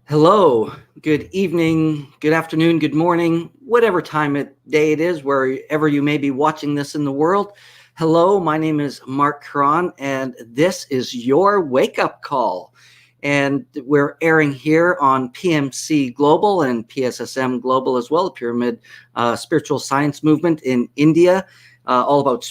Hello, good evening, good afternoon, good morning, whatever time of day it is, wherever you may be watching this in the world. Hello, my name is Marc Caron, and this is your wake-up call. And we're airing here on PMC Global and PSSM Global as well, the Pyramid Spiritual Science Movement in India, all about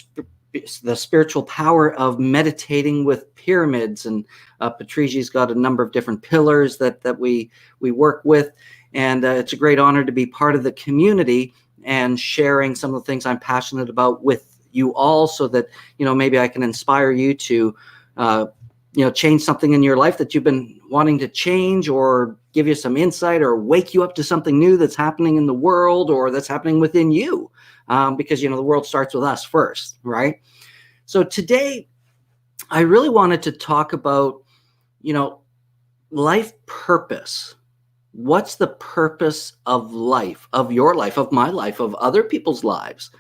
the spiritual power of meditating with pyramids. And Patricia's got a number of different pillars that we work with, and it's a great honor to be part of the community and sharing some of the things I'm passionate about with you all, so that maybe I can inspire you to change something in your life that you've been wanting to change, or give you some insight, or wake you up to something new that's happening in the world or that's happening within you, because the world starts with us first, right? So today I really wanted to talk about life purpose. What's the purpose of life, of your life, of my life, of other people's lives?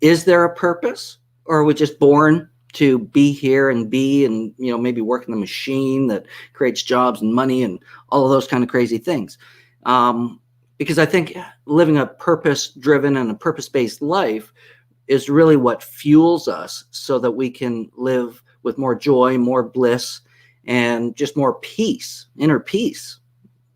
Is there a purpose, or are we just born to be here and maybe work in the machine that creates jobs and money and all of those kind of crazy things? Because I think living a purpose-driven and a purpose-based life is really what fuels us, so that we can live with more joy, more bliss, and just more peace, inner peace.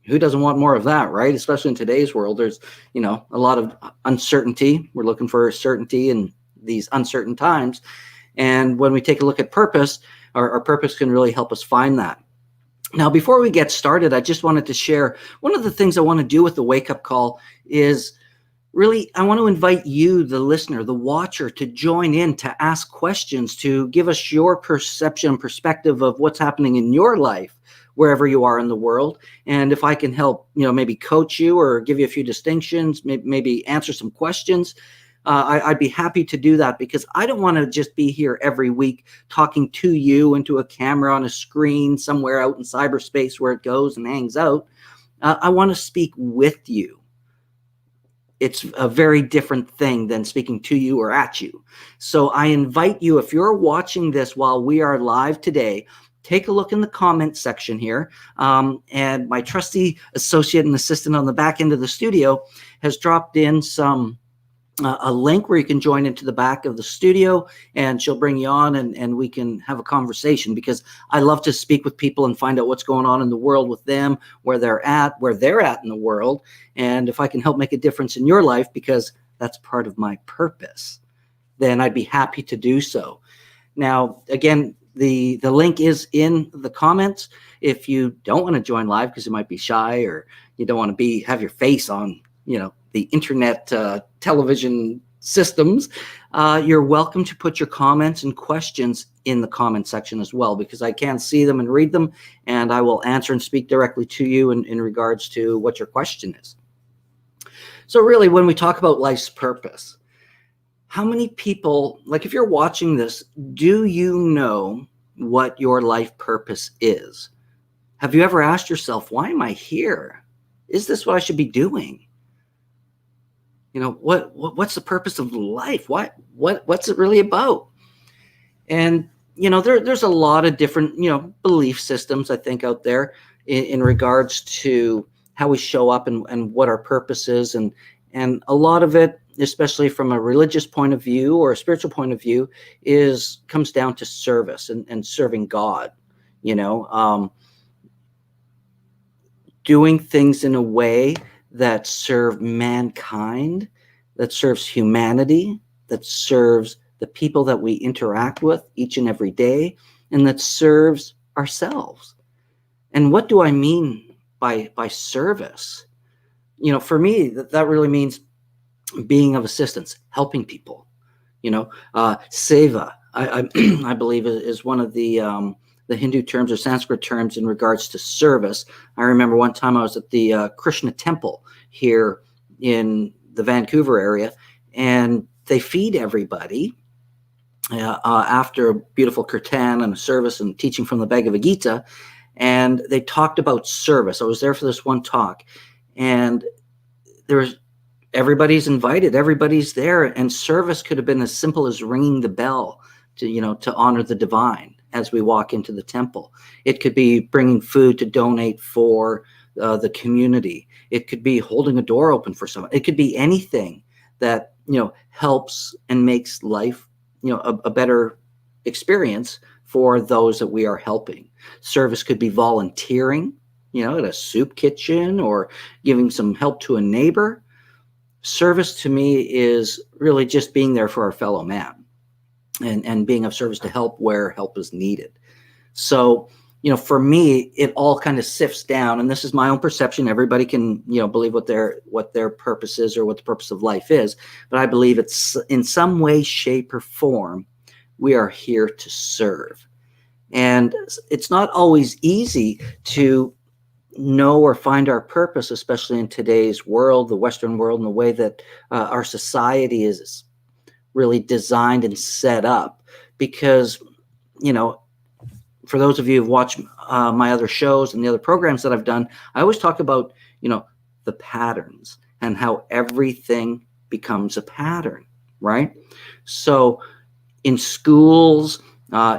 Who doesn't want more of that, right? Especially in today's world, there's a lot of uncertainty. We're looking for certainty in these uncertain times. And when we take a look at purpose, our purpose can really help us find that. Now, before we get started, I just wanted to share one of the things I want to do with the wake-up call is really, I want to invite you, the listener, the watcher, to join in, to ask questions, to give us your perception and perspective of what's happening in your life, wherever you are in the world. And if I can help, maybe coach you or give you a few distinctions, maybe answer some questions, I'd be happy to do that, because I don't want to just be here every week talking to you into a camera on a screen somewhere out in cyberspace where it goes and hangs out. I want to speak with you. It's a very different thing than speaking to you or at you. So I invite you, if you're watching this while we are live today, take a look in the comment section here. And my trusty associate and assistant on the back end of the studio has dropped in a link where you can join into the back of the studio, and she'll bring you on and we can have a conversation, because I love to speak with people and find out what's going on in the world with them, where they're at in the world. And if I can help make a difference in your life, because that's part of my purpose, then I'd be happy to do so. Now, again, the link is in the comments. If you don't want to join live because you might be shy, or you don't want to have your face on, the internet television systems, you're welcome to put your comments and questions in the comment section as well, because I can see them and read them, and I will answer and speak directly to you in regards to what your question is. So really, when we talk about life's purpose, how many people, like if you're watching this, do you know what your life purpose is? Have you ever asked yourself, why am I here? Is this what I should be doing? What's the purpose of life? What's it really about? And, there's a lot of different, belief systems, I think, out there in regards to how we show up and what our purpose is. And a lot of it, especially from a religious point of view or a spiritual point of view, comes down to service and serving God, doing things in a way that serve mankind, that serves humanity, that serves the people that we interact with each and every day, and that serves ourselves. And what do I mean by service? For me, that really means being of assistance, helping people. Seva, I believe, is one of the Hindu terms or Sanskrit terms in regards to service. I remember one time I was at the Krishna temple here in the Vancouver area, and they feed everybody after a beautiful kirtan and a service and teaching from the Bhagavad Gita, and they talked about service. I was there for this one talk, and everybody's invited, everybody's there, and service could have been as simple as ringing the bell to honor the divine as we walk into the temple. It could be bringing food to donate for the community. It could be holding a door open for someone. It could be anything that, helps and makes life, a better experience for those that we are helping. Service could be volunteering, at a soup kitchen, or giving some help to a neighbor. Service to me is really just being there for our fellow man, and being of service to help where help is needed. So, for me, it all kind of sifts down, and this is my own perception. Everybody can, believe what their purpose is, or what the purpose of life is. But I believe it's in some way, shape, or form, we are here to serve. And it's not always easy to know or find our purpose, especially in today's world, the Western world, and the way that our society is really designed and set up. Because, for those of you who've watched my other shows and the other programs that I've done, I always talk about, the patterns and how everything becomes a pattern, right? So in schools,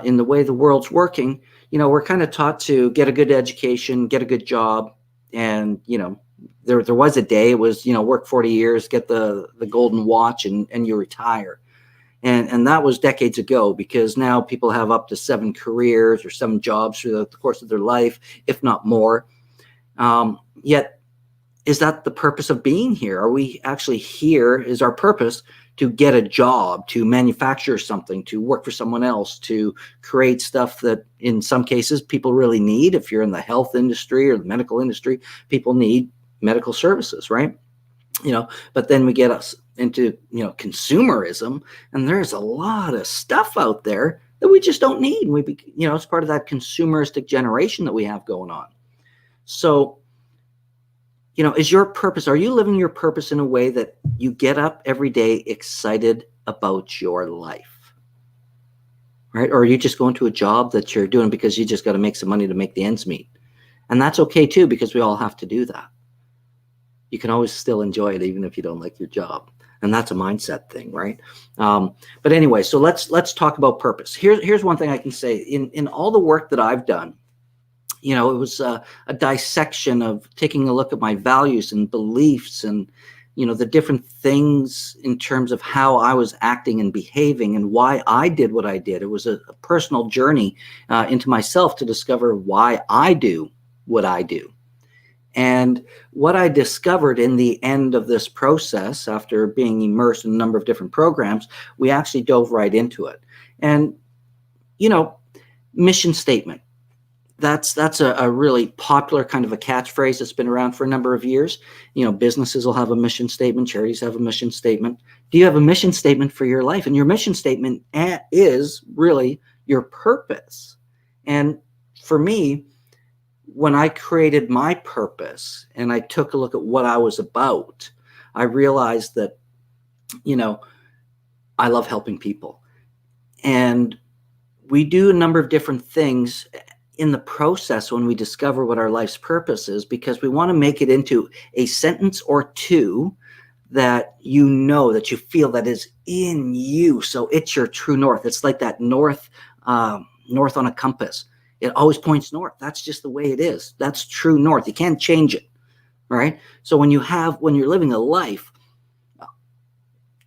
in the way the world's working, we're kind of taught to get a good education, get a good job. And, there was a day, it was, work 40 years, get the golden watch, and you retire. And that was decades ago, because now people have up to 7 careers or 7 jobs through the course of their life, if not more. Yet, is that the purpose of being here? Are we actually here? Is our purpose to get a job, to manufacture something, to work for someone else, to create stuff that in some cases people really need? If you're in the health industry or the medical industry, people need medical services, right? But then we get us into, consumerism, and there's a lot of stuff out there that we just don't need. It's part of that consumeristic generation that we have going on. So, is your purpose, are you living your purpose in a way that you get up every day excited about your life, right? Or are you just going to a job that you're doing because you just got to make some money to make the ends meet? And that's okay too, because we all have to do that. You can always still enjoy it even if you don't like your job. And that's a mindset thing, right? But anyway, so let's talk about purpose. Here's one thing I can say. In all the work that I've done, it was a dissection of taking a look at my values and beliefs, and the different things in terms of how I was acting and behaving, and why I did what I did. It was a personal journey into myself to discover why I do what I do. And what I discovered in the end of this process, after being immersed in a number of different programs, we actually dove right into it. And, mission statement. That's a really popular kind of a catchphrase that's been around for a number of years. Businesses will have a mission statement, charities have a mission statement. Do you have a mission statement for your life? And your mission statement is really your purpose. And for me, when I created my purpose and I took a look at what I was about, I realized that, I love helping people. And we do a number of different things in the process when we discover what our life's purpose is, because we want to make it into a sentence or two that that you feel that is in you. So it's your true north. It's like that north on a compass. It always points north. That's just the way it is. That's true north. You can't change it, right? So when you're living a life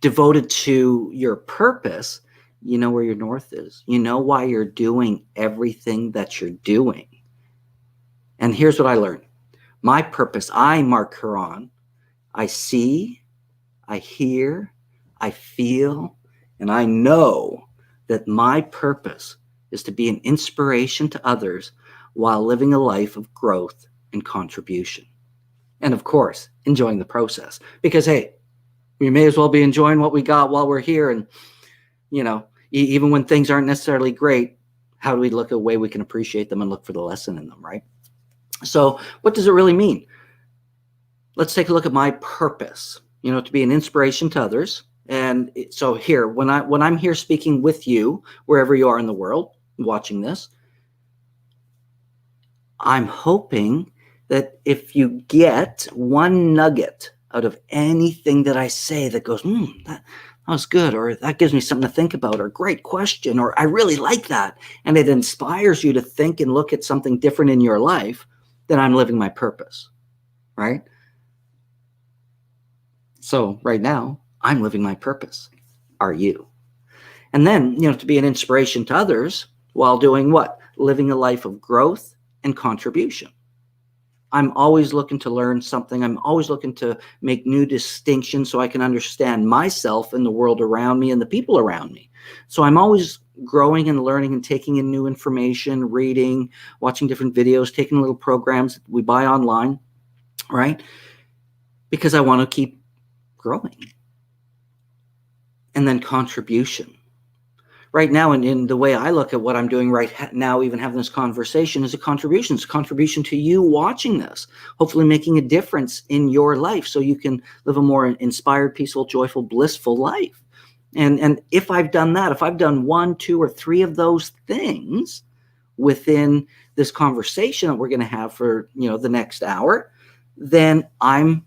devoted to your purpose, you know where your north is. You know why you're doing everything that you're doing. And here's what I learned. My purpose, Marc Caron, I see, I hear, I feel, and I know that my purpose is to be an inspiration to others while living a life of growth and contribution. And of course, enjoying the process. Because, hey, we may as well be enjoying what we got while we're here. And, even when things aren't necessarily great, how do we look at a way we can appreciate them and look for the lesson in them, right? So what does it really mean? Let's take a look at my purpose, to be an inspiration to others. And so here, when I'm here speaking with you, wherever you are in the world, watching this, I'm hoping that if you get one nugget out of anything that I say that goes, that was good, or that gives me something to think about, or great question, or I really like that, and it inspires you to think and look at something different in your life, then I'm living my purpose. right? So right now, I'm living my purpose. Are you? And then, to be an inspiration to others while doing what? Living a life of growth and contribution. I'm always looking to learn something. I'm always looking to make new distinctions so I can understand myself and the world around me and the people around me. So I'm always growing and learning and taking in new information, reading, watching different videos, taking little programs that we buy online, right? Because I want to keep growing. And then contribution. Right now, in the way I look at what I'm doing right now, even having this conversation, is a contribution. It's a contribution to you watching this, hopefully making a difference in your life so you can live a more inspired, peaceful, joyful, blissful life. And if I've done that, if I've done 1, 2, or 3 of those things within this conversation that we're going to have for the next hour, then I'm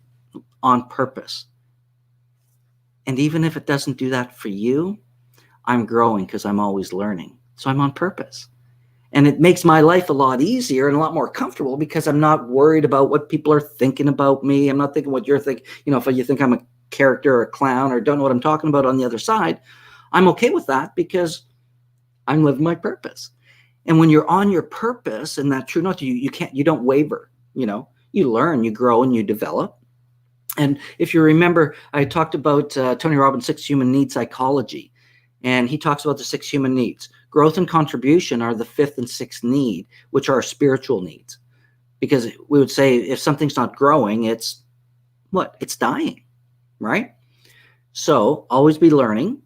on purpose. And even if it doesn't do that for you, I'm growing because I'm always learning. So I'm on purpose. And it makes my life a lot easier and a lot more comfortable because I'm not worried about what people are thinking about me. I'm not thinking what you're thinking. If you think I'm a character or a clown or don't know what I'm talking about on the other side, I'm okay with that because I'm living my purpose. And when you're on your purpose and that true north, you don't waver. You learn, you grow, and you develop. And if you remember, I talked about Tony Robbins' 6 human need psychology. And he talks about the 6 human needs. Growth and contribution are the 5th and 6th need, which are spiritual needs. Because we would say if something's not growing, it's what? It's dying, right? So always be learning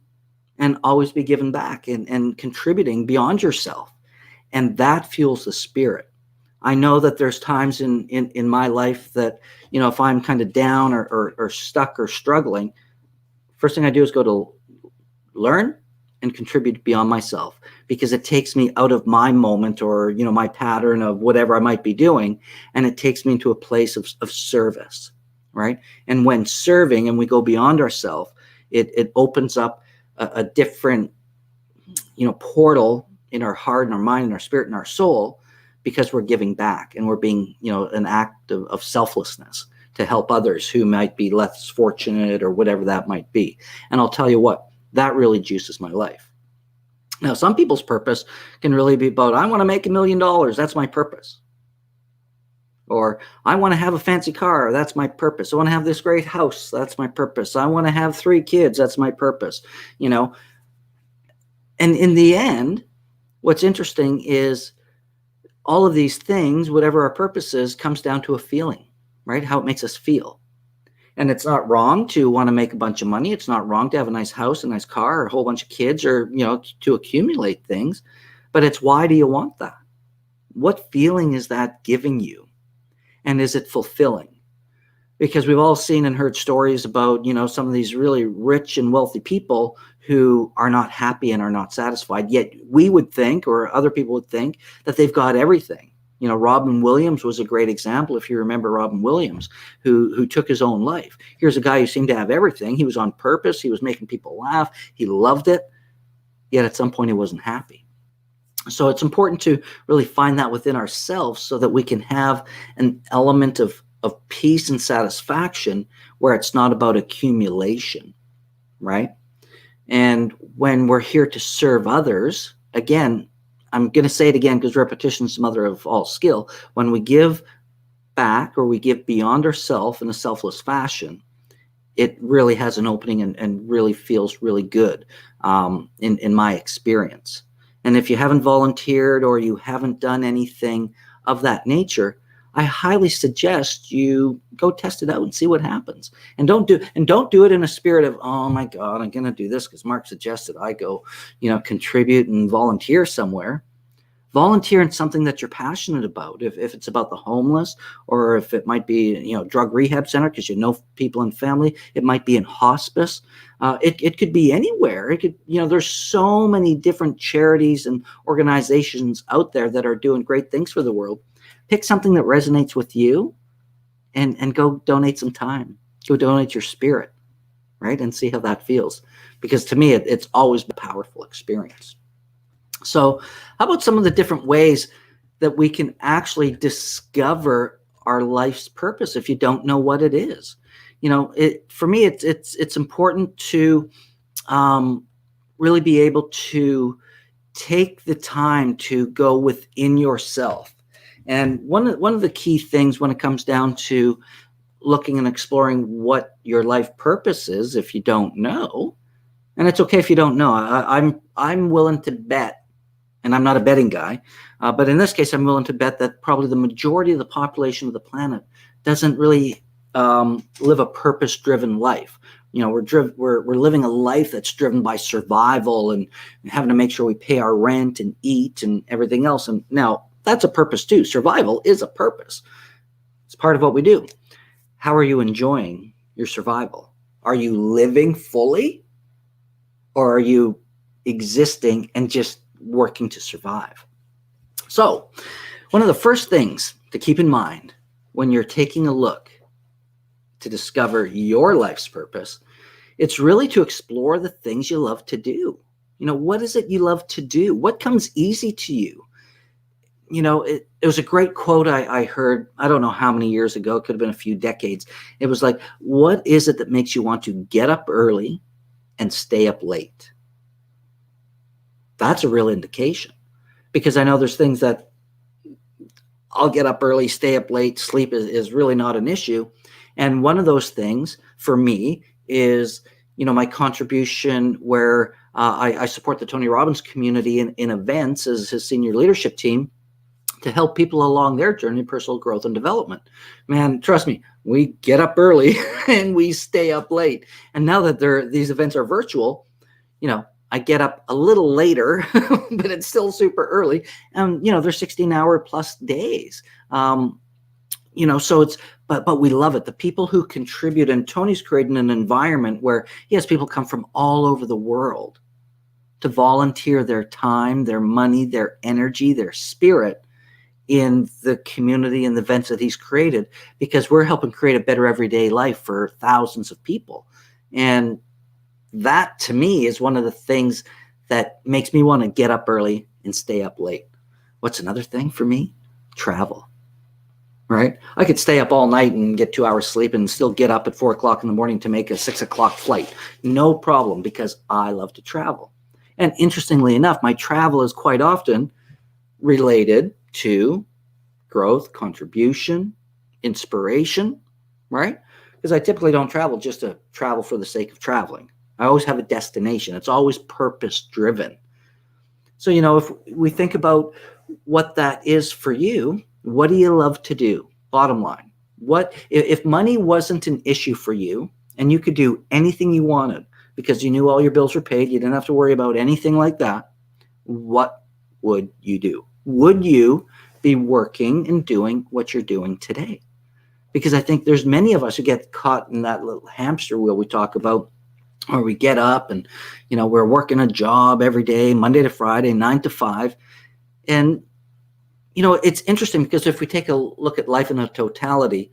and always be giving back and contributing beyond yourself. And that fuels the spirit. I know that there's times in my life that, if I'm kind of down or stuck or struggling, first thing I do is go to learn and contribute beyond myself, because it takes me out of my moment or my pattern of whatever I might be doing, and it takes me into a place of service, right? And when serving and we go beyond ourselves, it opens up a different portal in our heart and our mind and our spirit and our soul, because we're giving back and we're being an act of selflessness to help others who might be less fortunate or whatever that might be. And I'll tell you what, that really juices my life. Now, some people's purpose can really be about, I want to make $1 million. That's my purpose. Or I want to have a fancy car. That's my purpose. I want to have this great house. That's my purpose. I want to have 3 kids. That's my purpose. And in the end, what's interesting is all of these things, whatever our purpose is, comes down to a feeling, right? How it makes us feel. And it's not wrong to want to make a bunch of money. It's not wrong to have a nice house, a nice car, or a whole bunch of kids, or, to accumulate things. But it's, why do you want that? What feeling is that giving you? And is it fulfilling? Because we've all seen and heard stories about, some of these really rich and wealthy people who are not happy and are not satisfied. Yet we would think, or other people would think, that they've got everything. Robin Williams was a great example, if you remember Robin Williams, who took his own life. Here's a guy who seemed to have everything. He was on purpose. He was making people laugh. He loved it. Yet at some point he wasn't happy. So it's important to really find that within ourselves so that we can have an element of peace and satisfaction where it's not about accumulation, right? And when we're here to serve others, again, I'm going to say it again because repetition is the mother of all skill. When we give back or we give beyond ourselves in a selfless fashion, it really has an opening and really feels really good in my experience. And if you haven't volunteered or you haven't done anything of that nature, I highly suggest you go test it out and see what happens. And don't do it in a spirit of, oh my God, I'm going to do this because Mark suggested I go, contribute and volunteer somewhere. Volunteer in something that you're passionate about. If it's about the homeless, or if it might be, drug rehab center because people in family, it might be in hospice. It could be anywhere. It could, there's so many different charities and organizations out there that are doing great things for the world. Pick something that resonates with you and go donate some time. Go donate your spirit, right? And see how that feels. Because to me, it's always a powerful experience. So how about some of the different ways that we can actually discover our life's purpose if you don't know what it is. For me, it's important to really be able to take the time to go within yourself. And one of the key things when it comes down to looking and exploring what your life purpose is, if you don't know, and it's okay if you don't know, I'm willing to bet, and I'm not a betting guy, but in this case, I'm willing to bet that probably the majority of the population of the planet doesn't really live a purpose-driven life. We're living a life that's driven by survival and having to make sure we pay our rent and eat and everything else. And now that's a purpose too. Survival is a purpose. It's part of what we do. How are you enjoying your survival? Are you living fully, or are you existing and just working to survive? So one of the first things to keep in mind when you're taking a look to discover your life's purpose, it's really to explore the things you love to do. What is it you love to do? What comes easy to you? It was a great quote I heard, I don't know how many years ago, it could have been a few decades. It was like, what is it that makes you want to get up early and stay up late? That's a real indication, because I know there's things that I'll get up early, stay up late, sleep is really not an issue. And one of those things for me is, my contribution where I support the Tony Robbins community in events as his senior leadership team to help people along their journey of personal growth and development. Man, trust me, we get up early and we stay up late. And now that these events are virtual, I get up a little later, but it's still super early. And, they're 16-hour plus days. So but we love it. The people who contribute, and Tony's creating an environment where he has people come from all over the world to volunteer their time, their money, their energy, their spirit in the community and the events that he's created, because we're helping create a better everyday life for thousands of people. And that to me is one of the things that makes me want to get up early and stay up late. What's another thing for me? Travel. Right? I could stay up all night and get 2 hours sleep and still get up at 4 o'clock in the morning to make a 6 o'clock flight. No problem, because I love to travel. And interestingly enough, my travel is quite often related to growth, contribution, inspiration, right? Because I typically don't travel just to travel for the sake of traveling. I always have a destination. It's always purpose driven. So, if we think about what that is for you, what do you love to do? Bottom line, what if money wasn't an issue for you and you could do anything you wanted because you knew all your bills were paid, you didn't have to worry about anything like that, what would you do? Would you be working and doing what you're doing today? Because I think there's many of us who get caught in that little hamster wheel we talk about, or we get up and, we're working a job every day, Monday to Friday, 9 to 5. And, it's interesting because if we take a look at life in a totality,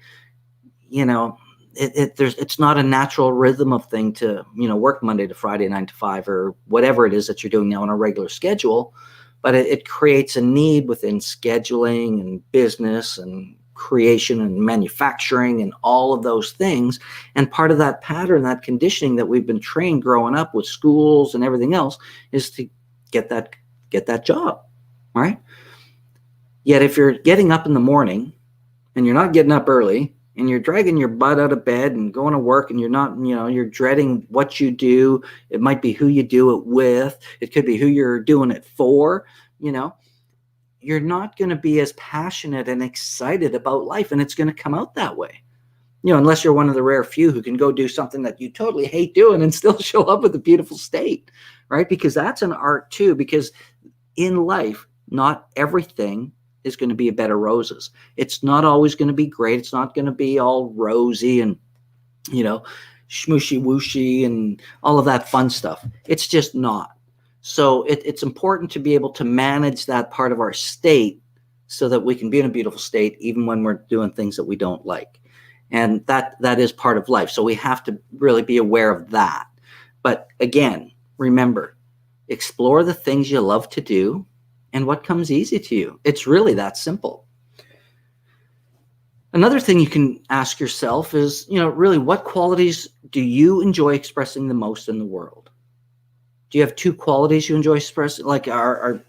it's not a natural rhythm of thing to, work Monday to Friday, 9 to 5, or whatever it is that you're doing now on a regular schedule. But it creates a need within scheduling and business and creation and manufacturing and all of those things. And part of that pattern, that conditioning that we've been trained growing up with schools and everything else, is to get that job, right? Yet if you're getting up in the morning and you're not getting up early and you're dragging your butt out of bed and going to work and you're not, you're dreading what you do. It might be who you do it with. It could be who you're doing it for, you're not going to be as passionate and excited about life, and it's going to come out that way. Unless you're one of the rare few who can go do something that you totally hate doing and still show up with a beautiful state, right? Because that's an art too, because in life, not everything is going to be a bed of roses. It's not always going to be great. It's not going to be all rosy and, schmooshy wooshy and all of that fun stuff. It's just not. So it's important to be able to manage that part of our state so that we can be in a beautiful state even when we're doing things that we don't like. And that is part of life. So we have to really be aware of that. But again, remember, explore the things you love to do and what comes easy to you. It's really that simple. Another thing you can ask yourself is, really, what qualities do you enjoy expressing the most in the world? Do you have two qualities you enjoy expressing? Like, do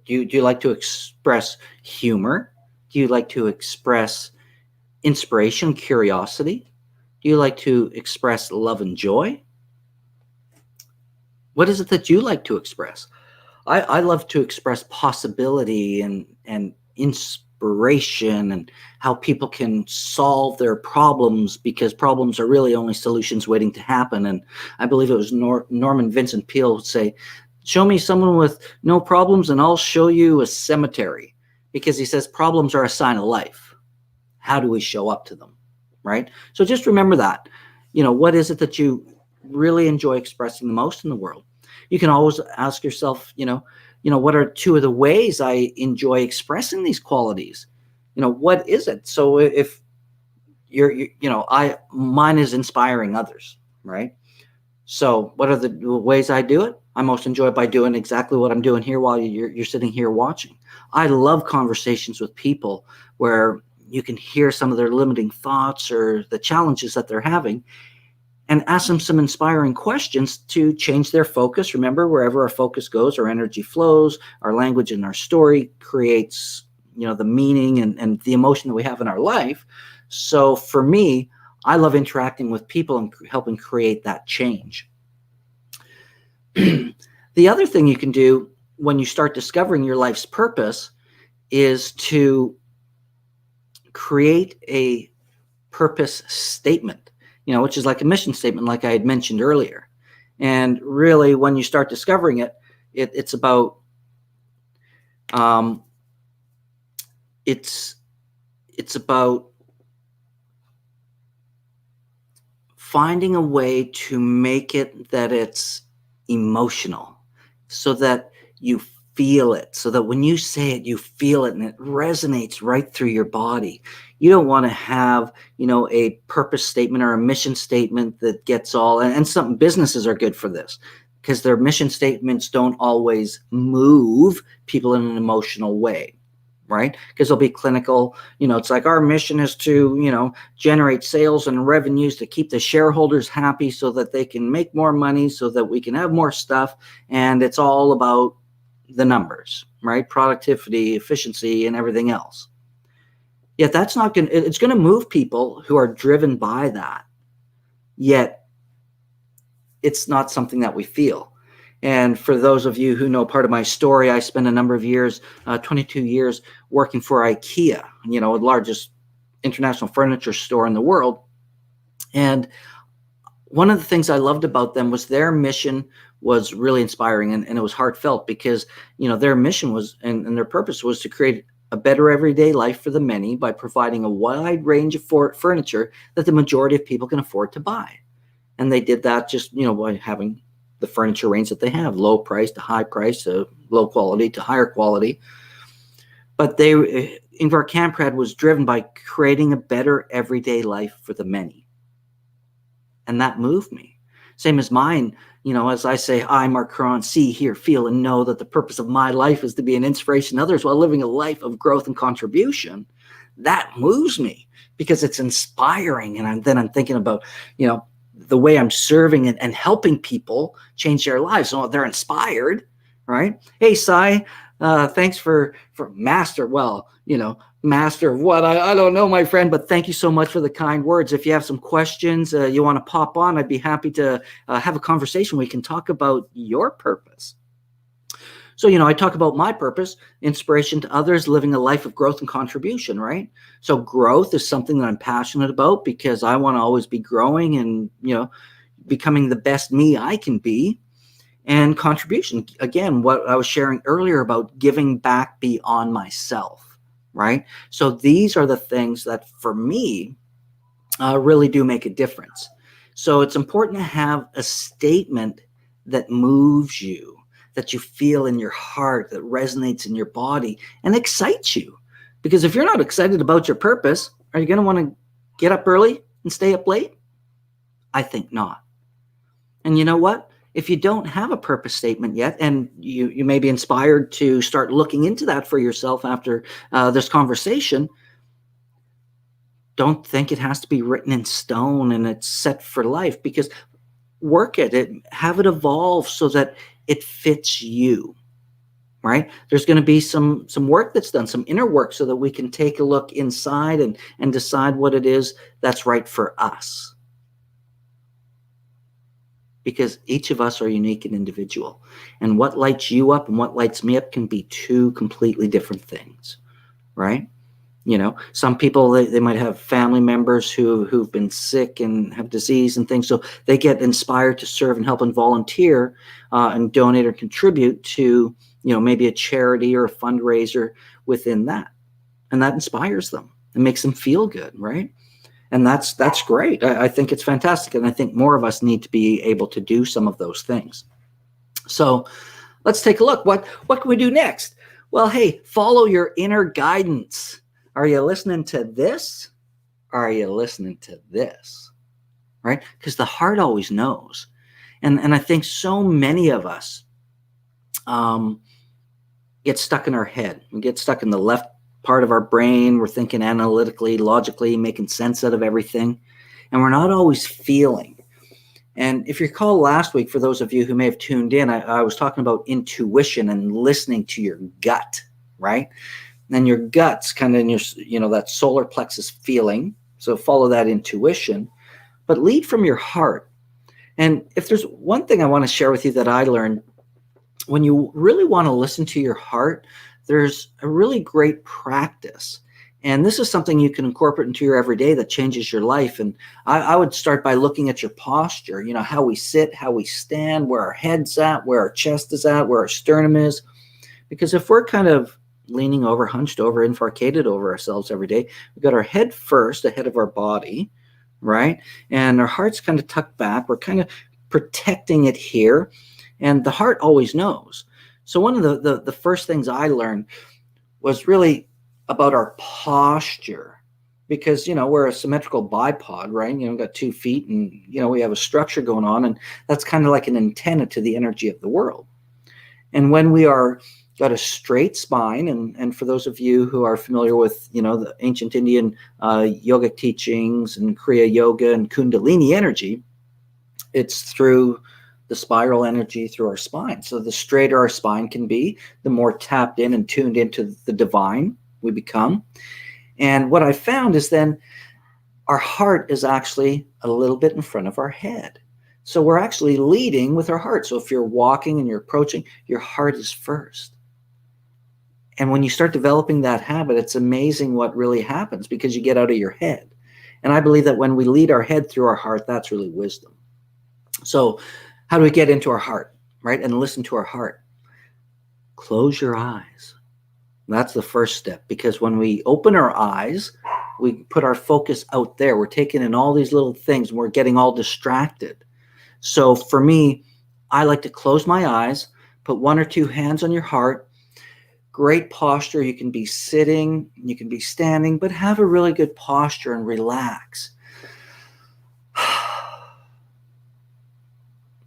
you like to express humor? Do you like to express inspiration, curiosity? Do you like to express love and joy? What is it that you like to express? I love to express possibility and inspiration and how people can solve their problems, because problems are really only solutions waiting to happen. And I believe it was Norman Vincent Peale would say, show me someone with no problems and I'll show you a cemetery, because he says problems are a sign of life. How do we show up to them, right? So just remember that. What is it that you really enjoy expressing the most in the world? You can always ask yourself, what are two of the ways I enjoy expressing these qualities? What is it? So if mine is inspiring others, right? So what are the ways I do it? I most enjoy by doing exactly what I'm doing here while you're sitting here watching. I love conversations with people where you can hear some of their limiting thoughts or the challenges that they're having, and ask them some inspiring questions to change their focus. Remember, wherever our focus goes, our energy flows, our language and our story creates, the meaning and the emotion that we have in our life. So for me, I love interacting with people and helping create that change. The other thing you can do when you start discovering your life's purpose is to create a purpose statement, which is like a mission statement, like I had mentioned earlier. And really, when you start discovering it, it's about it's about finding a way to make it that it's emotional, so that you feel it, so that when you say it, you feel it and it resonates right through your body. You don't want to have, a purpose statement or a mission statement that gets all, and some businesses are good for this, because their mission statements don't always move people in an emotional way, right? Because they'll be clinical. It's like, our mission is to, generate sales and revenues to keep the shareholders happy so that they can make more money, so that we can have more stuff. And it's all about the numbers, right? Productivity, efficiency, and everything else. Yet that's not going to, it's going to move people who are driven by that. Yet it's not something that we feel. And for those of you who know part of my story, I spent a number of years, 22 years, working for IKEA, the largest international furniture store in the world. And one of the things I loved about them was their mission was really inspiring, and it was heartfelt, because their mission was and their purpose was to create a better everyday life for the many by providing a wide range of furniture that the majority of people can afford to buy. And they did that just by having the furniture range that they have, low price to high price, to low quality to higher quality. But Ingvar Kamprad was driven by creating a better everyday life for the many. And that moved me. Same as mine, as I say, I, Marc Caron, see, hear, feel, and know that the purpose of my life is to be an inspiration to others while living a life of growth and contribution. That moves me because it's inspiring. And then I'm thinking about, the way I'm serving and helping people change their lives. So they're inspired, right? Hey, Sai, thanks for master. Well, master of what? I don't know, my friend, but thank you so much for the kind words. If you have some questions, you want to pop on, I'd be happy to have a conversation. We can talk about your purpose. So, I talk about my purpose, inspiration to others, living a life of growth and contribution, right? So growth is something that I'm passionate about, because I want to always be growing and, becoming the best me I can be. And contribution, again, what I was sharing earlier about giving back beyond myself, right? So these are the things that for me really do make a difference. So it's important to have a statement that moves you, that you feel in your heart, that resonates in your body and excites you. Because if you're not excited about your purpose, are you going to want to get up early and stay up late? I think not. And you know what? If you don't have a purpose statement yet, and you may be inspired to start looking into that for yourself after this conversation, don't think it has to be written in stone and it's set for life, because work at it, have it evolve so that it fits you, right? There's going to be some work that's done, some inner work, so that we can take a look inside and decide what it is that's right for us. Because each of us are unique and individual. And what lights you up and what lights me up can be two completely different things, right? You know, some people, they might have family members who've been sick and have disease and things, so they get inspired to serve and help and volunteer and donate or contribute to, maybe a charity or a fundraiser within that. And that inspires them and makes them feel good, right? And that's great. I think it's fantastic. And I think more of us need to be able to do some of those things. So let's take a look. What can we do next? Well, hey, follow your inner guidance. Are you listening to this? Or are you listening to this? Right? Because the heart always knows. And I think so many of us get stuck in our head. We get stuck in the left part of our brain. We're thinking analytically, logically, making sense out of everything. And we're not always feeling. And if you recall last week, for those of you who may have tuned in, I was talking about intuition and listening to your gut, right? And your gut's kind of in your, that solar plexus feeling. So follow that intuition, but lead from your heart. And if there's one thing I want to share with you that I learned, when you really want to listen to your heart, there's a really great practice. And this is something you can incorporate into your everyday that changes your life. And I would start by looking at your posture, how we sit, how we stand, where our head's at, where our chest is at, where our sternum is. Because if we're kind of leaning over, hunched over, infarcated over ourselves every day, we've got our head first ahead of our body, right? And our heart's kind of tucked back. We're kind of protecting it here. And the heart always knows. So one of the first things I learned was really about our posture, because, we're a symmetrical bipod, right? We've got 2 feet and, we have a structure going on, and that's kind of like an antenna to the energy of the world. And when we are got a straight spine, and for those of you who are familiar with, the ancient Indian yogic teachings and Kriya Yoga and Kundalini energy, it's through the spiral energy through our spine. So the straighter our spine can be, the more tapped in and tuned into the divine we become. And what I found is then our heart is actually a little bit in front of our head. So we're actually leading with our heart. So if you're walking and you're approaching, your heart is first. And when you start developing that habit, it's amazing what really happens, because you get out of your head. And I believe that when we lead our head through our heart, that's really wisdom. So how do we get into our heart, right? And listen to our heart. Close your eyes. That's the first step, because when we open our eyes, we put our focus out there. We're taking in all these little things and we're getting all distracted. So for me, I like to close my eyes, put 1 or 2 hands on your heart. Great posture. You can be sitting, you can be standing, but have a really good posture and relax.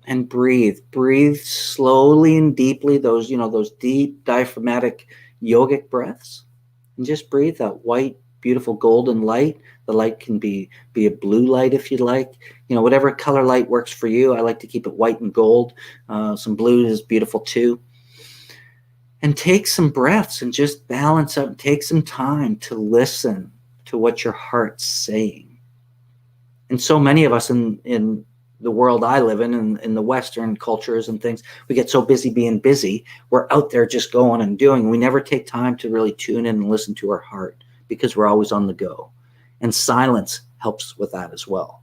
And breathe slowly and deeply, those deep diaphragmatic yogic breaths, and just breathe that white, beautiful golden light. The light can be a blue light if you'd like, whatever color light works for you. I like to keep it white and gold. Some blue is beautiful too. And take some breaths and just balance out. Take some time to listen to what your heart's saying. And so many of us in the world I live in the Western cultures and things, we get so busy being busy. We're out there just going and doing. We never take time to really tune in and listen to our heart, because we're always on the go. And silence helps with that as well.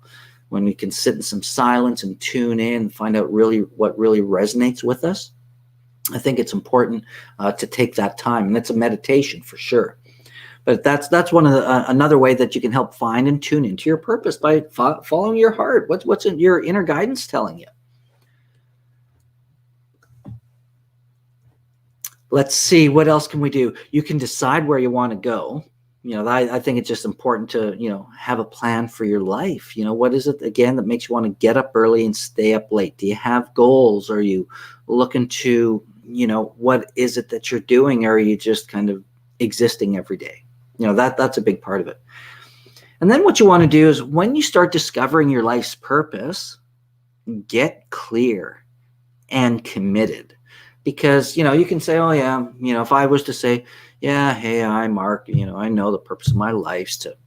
When we can sit in some silence and tune in and find out really what really resonates with us, I think it's important to take that time. And it's a meditation for sure. But that's one of another way that you can help find and tune into your purpose, by following your heart. What's in your inner guidance telling you? Let's see, what else can we do? You can decide where you want to go. I think it's just important to, have a plan for your life. What is it, again, that makes you want to get up early and stay up late? Do you have goals? Are you looking to, what is it that you're doing? Or are you just kind of existing every day? That's a big part of it. And then what you want to do is when you start discovering your life's purpose, get clear and committed. Because, you can say, oh yeah, if I was to say, yeah, hey, I'm Mark, I know the purpose of my life is to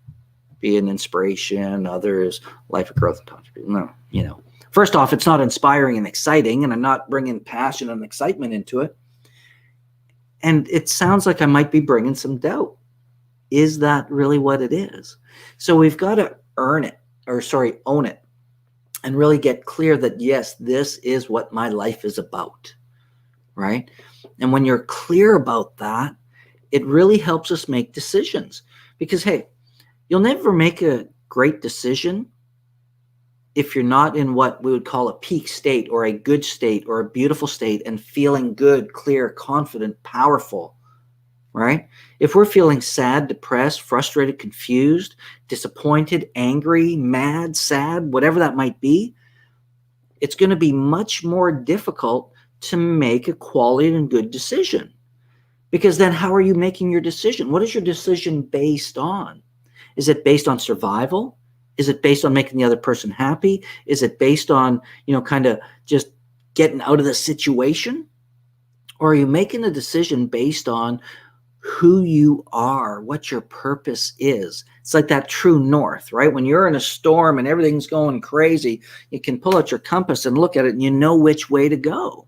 be an inspiration, others, life of growth and contribution. No, first off, it's not inspiring and exciting, and I'm not bringing passion and excitement into it. And it sounds like I might be bringing some doubt. Is that really what it is? So we've got to own it, and really get clear that, yes, this is what my life is about, right? And when you're clear about that, it really helps us make decisions. Because, hey, you'll never make a great decision if you're not in what we would call a peak state or a good state or a beautiful state and feeling good, clear, confident, powerful, right? If we're feeling sad, depressed, frustrated, confused, disappointed, angry, mad, sad, whatever that might be, it's going to be much more difficult to make a quality and good decision. Because then how are you making your decision? What is your decision based on? Is it based on survival? Is it based on making the other person happy? Is it based on, kind of just getting out of the situation? Or are you making a decision based on who you are, what your purpose is? It's like that true north, right? When you're in a storm and everything's going crazy, you can pull out your compass and look at it and you know which way to go.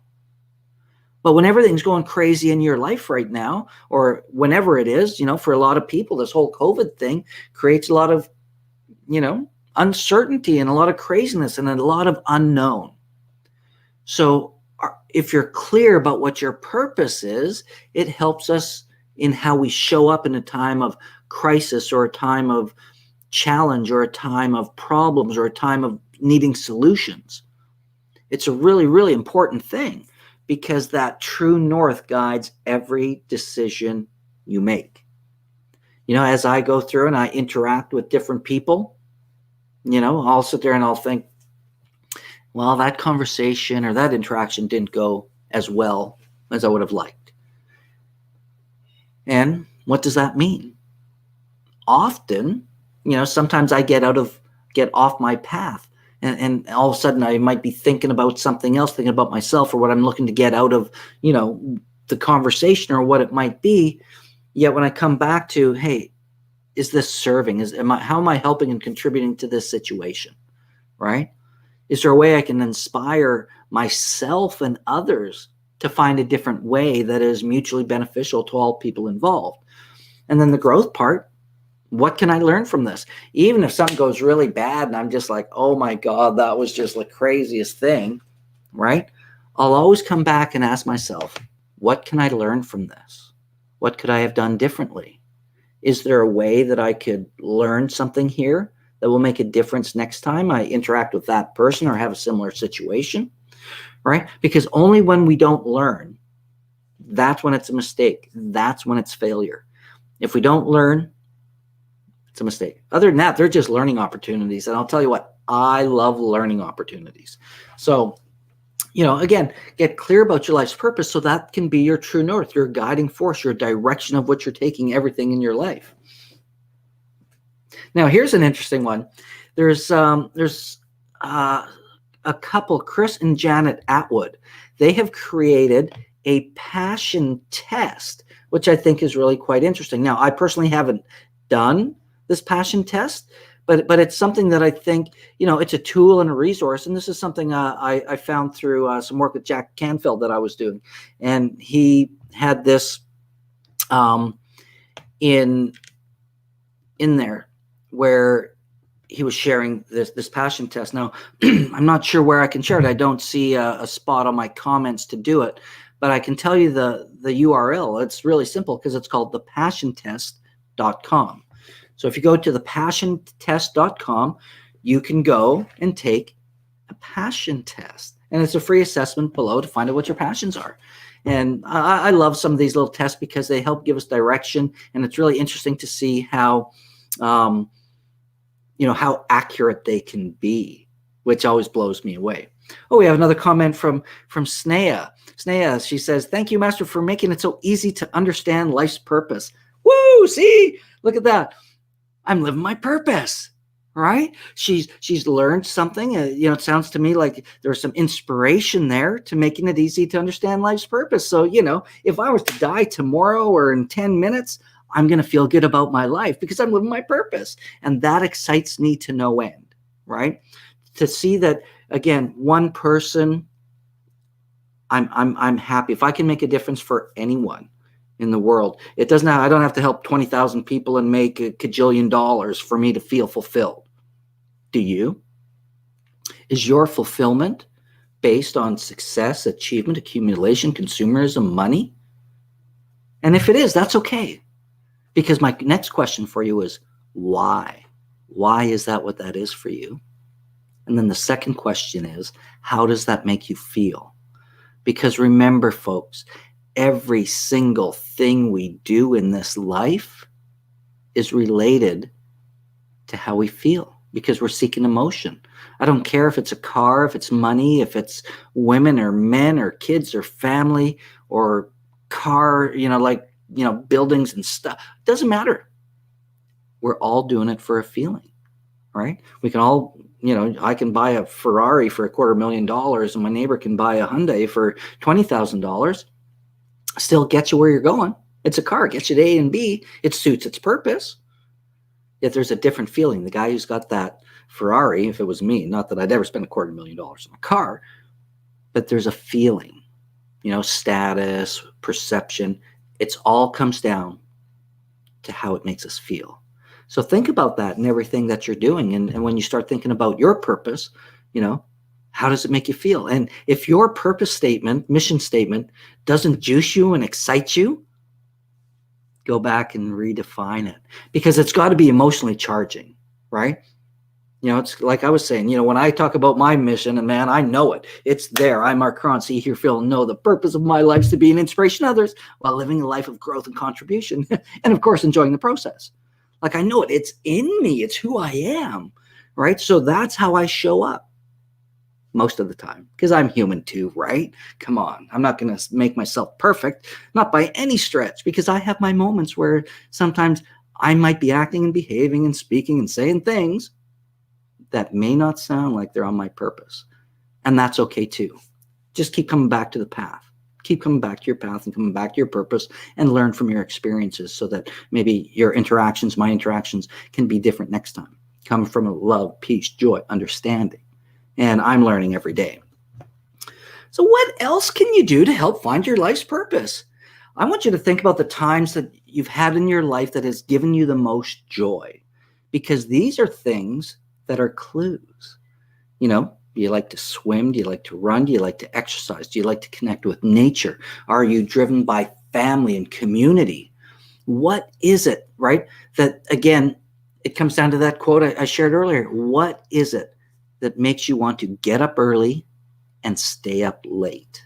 But when everything's going crazy in your life right now, or whenever it is, for a lot of people, this whole COVID thing creates a lot of, uncertainty and a lot of craziness and a lot of unknown. So if you're clear about what your purpose is, it helps us in how we show up in a time of crisis or a time of challenge or a time of problems or a time of needing solutions. It's a really, really important thing, because that true north guides every decision you make. As I go through and I interact with different people, I'll sit there and I'll think, well, that conversation or that interaction didn't go as well as I would have liked. And what does that mean? Often, sometimes I get off my path. And all of a sudden I might be thinking about something else, thinking about myself or what I'm looking to get out of, the conversation or what it might be. Yet when I come back to, hey, is this serving? How am I helping and contributing to this situation, right? Is there a way I can inspire myself and others to find a different way that is mutually beneficial to all people involved? And then the growth part, what can I learn from this? Even if something goes really bad and I'm just like, oh my God, that was just the craziest thing, right? I'll always come back and ask myself, what can I learn from this? What could I have done differently? Is there a way that I could learn something here that will make a difference next time I interact with that person or have a similar situation, right? Because only when we don't learn, that's when it's a mistake. That's when it's failure. If we don't learn, it's a mistake. Other than that, they're just learning opportunities. And I'll tell you what, I love learning opportunities. So, again, get clear about your life's purpose so that can be your true north, your guiding force, your direction of what you're taking everything in your life. Now, here's an interesting one. There's a couple, Chris and Janet Atwood. They have created a passion test, which I think is really quite interesting. Now, I personally haven't done this passion test, but it's something that I think, it's a tool and a resource. And this is something I found through some work with Jack Canfield that I was doing. And he had this in there where he was sharing this passion test. Now, I'm not sure where I can share it. I don't see a spot on my comments to do it, but I can tell you the URL. It's really simple because it's called thepassiontest.com. So if you go to thepassiontest.com, you can go and take a passion test. And it's a free assessment below to find out what your passions are. And I love some of these little tests because they help give us direction. And it's really interesting to see how, how accurate they can be, which always blows me away. Oh, we have another comment from Snea. Snea, she says, thank you, Master, for making it so easy to understand life's purpose. Woo! See? Look at that. I'm living my purpose, right? She's learned something. It sounds to me like there's some inspiration there to making it easy to understand life's purpose. So, if I was to die tomorrow or in 10 minutes, I'm going to feel good about my life because I'm living my purpose. And that excites me to no end, right? To see that, again, one person, I'm happy. If I can make a difference for anyone in the world, I don't have to help 20,000 people and make a cajillion dollars for me to feel fulfilled. Do you? Is your fulfillment based on success, achievement, accumulation, consumerism, money? And if it is, that's okay. Because my next question for you is why? Why is that what that is for you? And then the second question is, how does that make you feel? Because remember, folks, every single thing we do in this life is related to how we feel, because we're seeking emotion. I don't care if it's a car, if it's money, if it's women or men or kids or family or car, buildings and stuff. It doesn't matter. We're all doing it for a feeling, right? We can all, I can buy a Ferrari for $250,000 and my neighbor can buy a Hyundai for $20,000. Still gets you where you're going. It's a car, gets you to A and B. It suits its purpose. Yet there's a different feeling. The guy who's got that Ferrari, if it was me, not that I'd ever spend $250,000 on a car, but there's a feeling, status, perception. It's all comes down to how it makes us feel. So think about that in everything that you're doing. And when you start thinking about your purpose, how does it make you feel? And if your purpose statement, mission statement, doesn't juice you and excite you, go back and redefine it, because it's got to be emotionally charging, right? It's like I was saying, when I talk about my mission, and man, I know it. It's there. I'm Marc Caron, see, hear, feel, and know. The purpose of my life is to be an inspiration to others while living a life of growth and contribution. And of course, enjoying the process. Like, I know it. It's in me. It's who I am, right? So that's how I show up most of the time, because I'm human too, right? Come on. I'm not going to make myself perfect, not by any stretch, because I have my moments where sometimes I might be acting and behaving and speaking and saying things that may not sound like they're on my purpose. And that's okay too. Just keep coming back to the path. Keep coming back to your path and coming back to your purpose and learn from your experiences so that maybe your interactions, my interactions, can be different next time. Come from a love, peace, joy, understanding. And I'm learning every day. So what else can you do to help find your life's purpose? I want you to think about the times that you've had in your life that has given you the most joy, because these are things that are clues. Do you like to swim? Do you like to run? Do you like to exercise? Do you like to connect with nature? Are you driven by family and community? What is it, right? That, again, it comes down to that quote I shared earlier. What is it that makes you want to get up early and stay up late?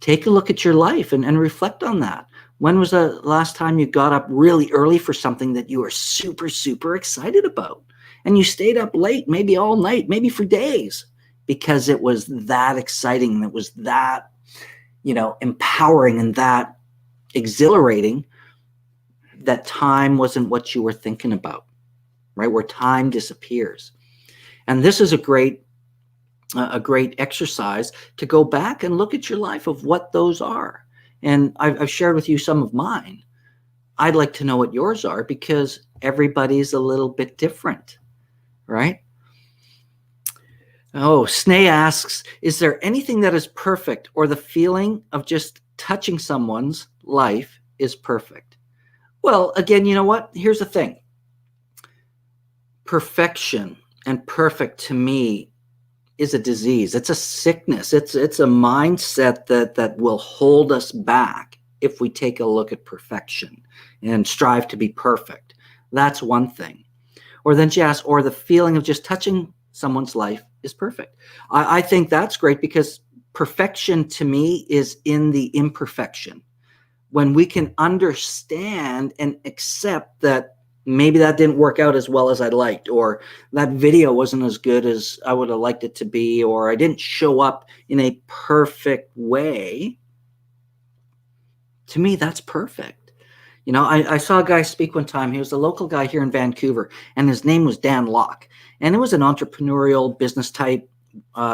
Take a look at your life and reflect on that. When was the last time you got up really early for something that you were super, super excited about? And you stayed up late, maybe all night, maybe for days, because it was that exciting, and it was that, empowering and that exhilarating, that time wasn't what you were thinking about, right? Where time disappears. And this is a great exercise to go back and look at your life of what those are. And I've shared with you some of mine. I'd like to know what yours are, because everybody's a little bit different, right? Oh, Snay asks, is there anything that is perfect, or the feeling of just touching someone's life is perfect? Well, again, you know what? Here's the thing. Perfection and perfect to me is a disease. It's a sickness. It's a mindset that will hold us back if we take a look at perfection and strive to be perfect. That's one thing. Or then she asks, or the feeling of just touching someone's life is perfect. I think that's great, because perfection to me is in the imperfection. When we can understand and accept that maybe that didn't work out as well as I liked, or that video wasn't as good as I would have liked it to be, or I didn't show up in a perfect way. To me, that's perfect. You know, I saw a guy speak one time. He was a local guy here in Vancouver, and his name was Dan Locke. And it was an entrepreneurial business type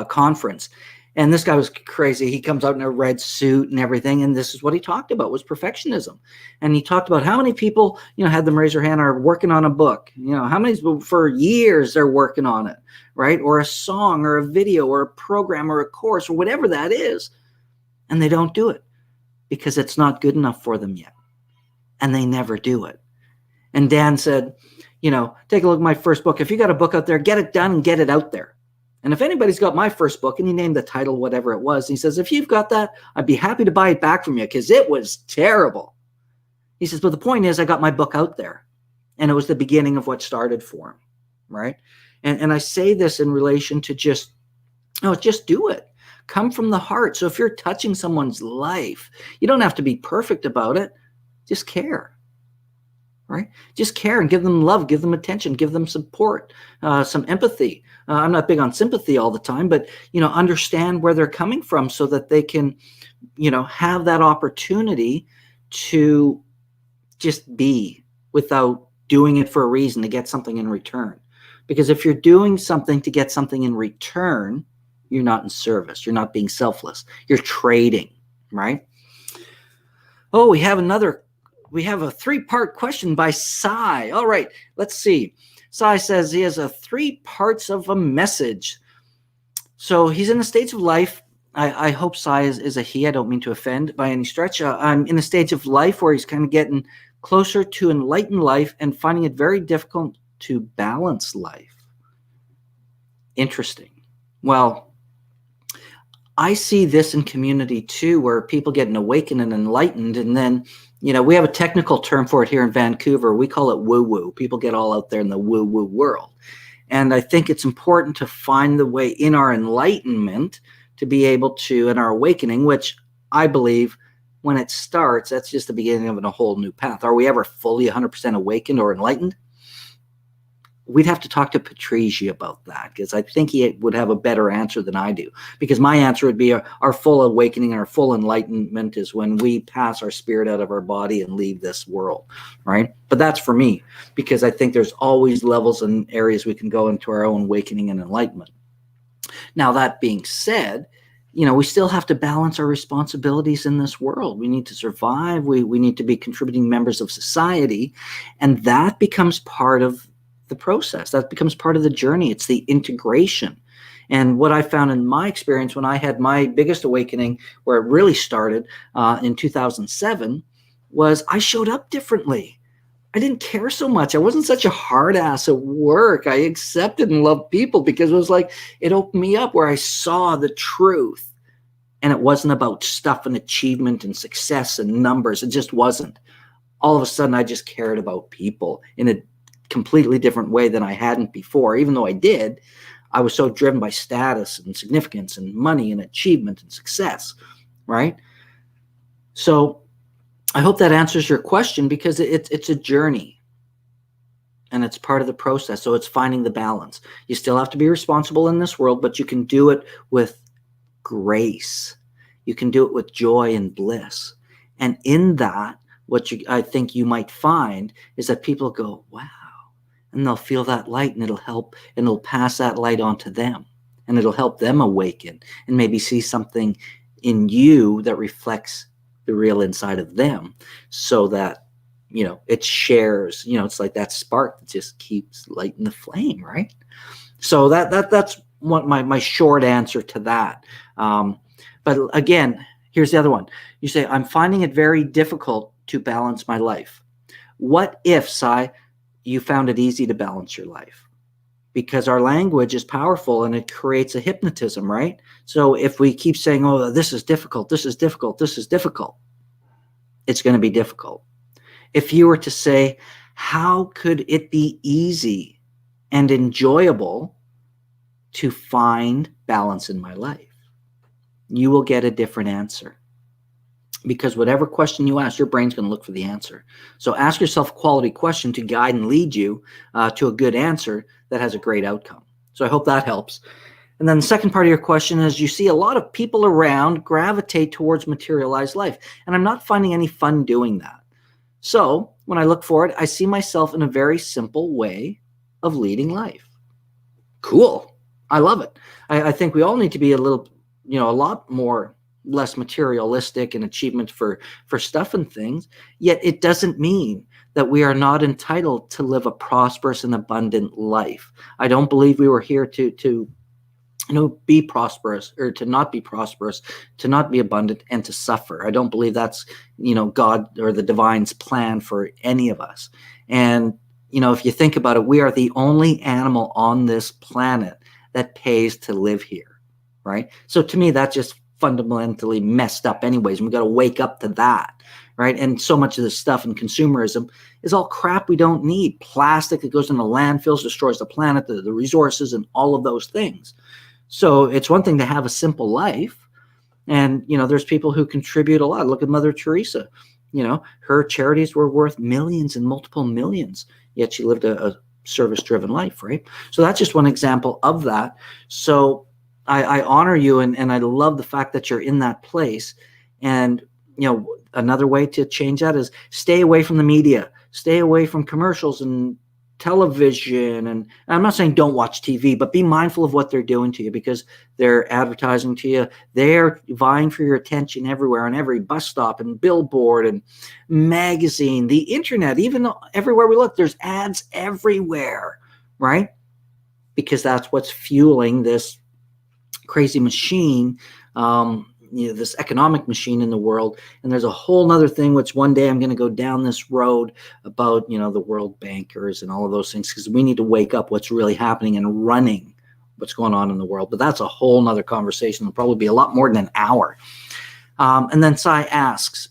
conference. And this guy was crazy. He comes out in a red suit and everything. And this is what he talked about was perfectionism. And he talked about how many people, you know, had them raise their hand, are working on a book, you know, how many for years they're working on it, right? Or a song or a video or a program or a course or whatever that is. And they don't do it because it's not good enough for them yet. And they never do it. And Dan said, you know, take a look at my first book. If you got a book out there, get it done and get it out there. And if anybody's got my first book, and he named the title, whatever it was, he says, if you've got that, I'd be happy to buy it back from you because it was terrible. He says, but the point is I got my book out there, and it was the beginning of what started for him, right? And I say this in relation to just do it. Come from the heart. So if you're touching someone's life, you don't have to be perfect about it. Just care. Right? Just care and give them love, give them attention, give them support, some empathy. I'm not big on sympathy all the time, but, you know, understand where they're coming from so that they can, you know, have that opportunity to just be without doing it for a reason to get something in return. Because if you're doing something to get something in return, you're not in service. You're not being selfless. You're trading, right? Oh, we have a 3-part question by Sai. All right, let's see. Sai says he has 3 parts of a message. So he's in a stage of life. I hope Sai is a he. I don't mean to offend by any stretch. I'm in a stage of life where he's kind of getting closer to enlightened life and finding it very difficult to balance life. Interesting. Well, I see this in community too, where people get awakened and enlightened, and then, you know, we have a technical term for it here in Vancouver. We call it woo-woo. People get all out there in the woo-woo world. And I think it's important to find the way in our enlightenment to be able to, in our awakening, which I believe when it starts, that's just the beginning of a whole new path. Are we ever fully 100% awakened or enlightened? We'd have to talk to Patricia about that, because I think he would have a better answer than I do. Because my answer would be our full awakening, our full enlightenment is when we pass our spirit out of our body and leave this world, right? But that's for me, because I think there's always levels and areas we can go into our own awakening and enlightenment. Now, that being said, you know, we still have to balance our responsibilities in this world. We need to survive. We need to be contributing members of society, and that becomes part of the process. That becomes part of the journey. It's the integration. And what I found in my experience when I had my biggest awakening, where it really started in 2007, was I showed up differently. I didn't care so much. I wasn't such a hard ass at work. I accepted and loved people because it was like, it opened me up where I saw the truth. And it wasn't about stuff and achievement and success and numbers. It just wasn't. All of a sudden, I just cared about people in a completely different way than I hadn't before. Even though I did, I was so driven by status and significance and money and achievement and success, right? So I hope that answers your question, because it's a journey and it's part of the process. So it's finding the balance. You still have to be responsible in this world, but you can do it with grace. You can do it with joy and bliss. And in that, I think you might find is that people go, wow. And they'll feel that light, and it'll help, and it'll pass that light on to them, and it'll help them awaken and maybe see something in you that reflects the real inside of them, so that, you know, it shares, you know, it's like that spark that just keeps lighting the flame, right? So that's what my short answer to that. But again, here's the other one. You say, I'm finding it very difficult to balance my life. What if, Sai, you found it easy to balance your life? Because our language is powerful and it creates a hypnotism, right? So if we keep saying, oh, this is difficult, this is difficult, this is difficult, it's going to be difficult. If you were to say, how could it be easy and enjoyable to find balance in my life? You will get a different answer. Because whatever question you ask, your brain's going to look for the answer. So ask yourself a quality question to guide and lead you to a good answer that has a great outcome. So I hope that helps. And then the second part of your question is, you see a lot of people around gravitate towards materialized life. And I'm not finding any fun doing that. So when I look forward, I see myself in a very simple way of leading life. Cool. I love it. I think we all need to be a little, a lot more less materialistic and achievement for stuff and things. Yet it doesn't mean that we are not entitled to live a prosperous and abundant life. I don't believe we were here to be prosperous or to not be prosperous, to not be abundant, and to suffer. I don't believe that's, God or the divine's plan for any of us. And, if you think about it, we are the only animal on this planet that pays to live here, right? So to me, that's just fundamentally messed up anyways. And we got to wake up to that, right? And so much of this stuff in consumerism is all crap we don't need. Plastic that goes into landfills, destroys the planet, the resources, and all of those things. So it's one thing to have a simple life. And, there's people who contribute a lot. Look at Mother Teresa. Her charities were worth millions and multiple millions, yet she lived a service-driven life, right? So that's just one example of that. So I honor you, and I love the fact that you're in that place. And, another way to change that is stay away from the media, stay away from commercials and television. And I'm not saying don't watch TV, but be mindful of what they're doing to you, because they're advertising to you. They're vying for your attention everywhere, on every bus stop and billboard and magazine, the internet, even everywhere we look, there's ads everywhere, right? Because that's what's fueling this crazy machine, this economic machine in the world. And there's a whole nother thing, which one day I'm going to go down this road about, the world bankers and all of those things, because we need to wake up what's really happening and running what's going on in the world. But that's a whole nother conversation. It'll probably be a lot more than an hour. And then Sai asks,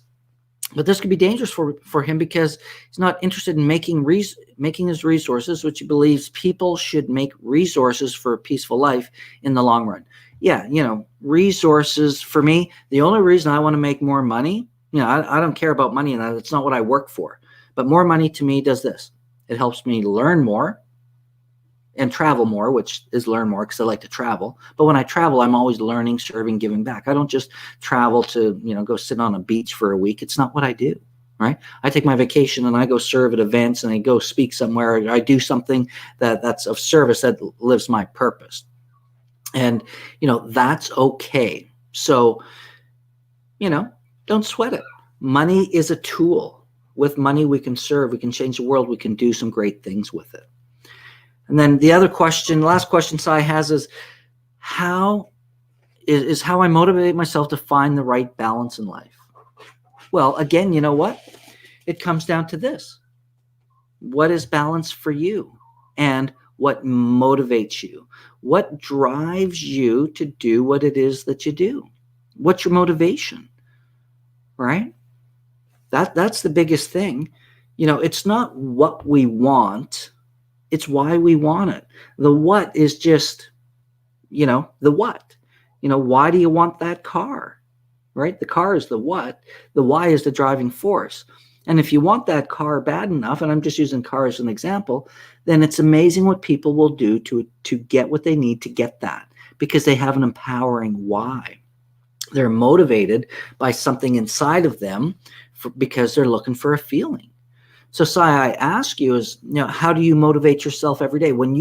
but this could be dangerous for him because he's not interested in making his resources, which he believes people should make resources for a peaceful life in the long run. Yeah, resources for me, the only reason I want to make more money, I don't care about money, and that's not what I work for. But more money to me does this. It helps me learn more and travel more, which is learn more because I like to travel. But when I travel, I'm always learning, serving, giving back. I don't just travel to, go sit on a beach for a week. It's not what I do, right? I take my vacation and I go serve at events, and I go speak somewhere. I do something that's of service that lives my purpose. And, that's okay. So, don't sweat it. Money is a tool. With money, we can serve, we can change the world, we can do some great things with it. And then the last question Sai has is how I motivate myself to find the right balance in life. Well, again, you know what? It comes down to this. What is balance for you? And what motivates you? What drives you to do what it is that you do? What's your motivation? Right? That's the biggest thing. It's not what we want, it's why we want it. The what is just, the what. Why do you want that car? Right? The car is the what. The why is the driving force. And if you want that car bad enough, and I'm just using cars as an example, then it's amazing what people will do to get what they need to get that, because they have an empowering why. They're motivated by something inside of them because they're looking for a feeling. So, Sai, I ask you is, how do you motivate yourself every day? When